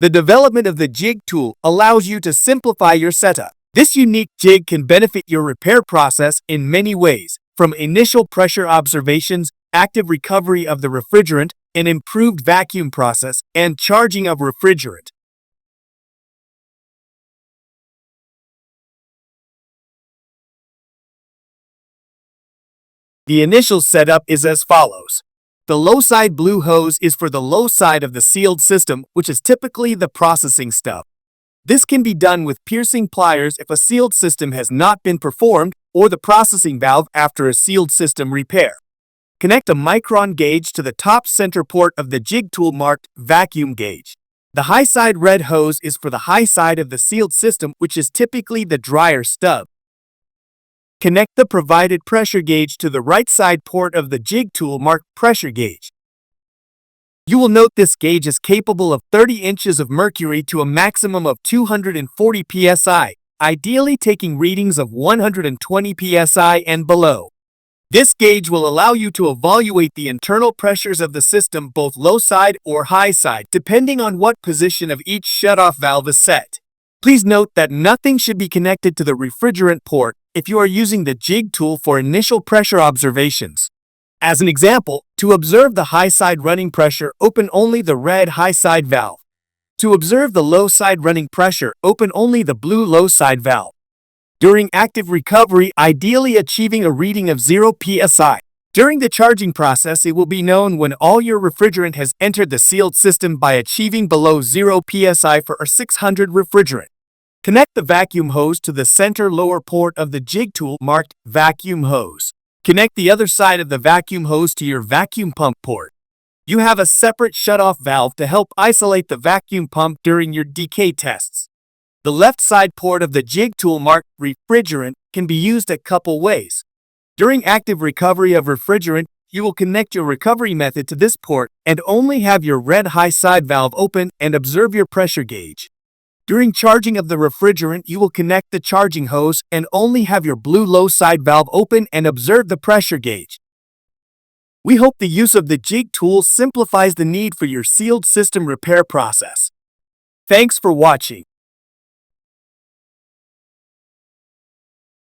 The development of the jig tool allows you to simplify your setup. This unique jig can benefit your repair process in many ways, from initial pressure observations, active recovery of the refrigerant, an improved vacuum process, and charging of refrigerant. The initial setup is as follows. The low side blue hose is for the low side of the sealed system, which is typically the processing stub. This can be done with piercing pliers if a sealed system has not been performed, or the processing valve after a sealed system repair. Connect a micron gauge to the top center port of the jig tool marked vacuum gauge. The high side red hose is for the high side of the sealed system, which is typically the dryer stub. Connect the provided pressure gauge to the right side port of the jig tool marked pressure gauge. You will note this gauge is capable of 30 inches of mercury to a maximum of 240 psi, ideally taking readings of 120 psi and below. This gauge will allow you to evaluate the internal pressures of the system, both low side or high side, depending on what position of each shutoff valve is set. Please note that nothing should be connected to the refrigerant port if you are using the jig tool for initial pressure observations. As an example, to observe the high side running pressure, open only the red high side valve. To observe the low side running pressure, open only the blue low side valve. During active recovery, ideally achieving a reading of 0 psi. During the charging process, it will be known when all your refrigerant has entered the sealed system by achieving below 0 psi for R600 refrigerant. Connect the vacuum hose to the center lower port of the jig tool marked vacuum hose. Connect the other side of the vacuum hose to your vacuum pump port. You have a separate shutoff valve to help isolate the vacuum pump during your decay tests. The left side port of the jig tool marked refrigerant can be used a couple ways. During active recovery of refrigerant, you will connect your recovery method to this port and only have your red high side valve open and observe your pressure gauge. During charging of the refrigerant, you will connect the charging hose and only have your blue low side valve open and observe the pressure gauge. We hope the use of the jig tool simplifies the need for your sealed system repair process. Thanks for watching.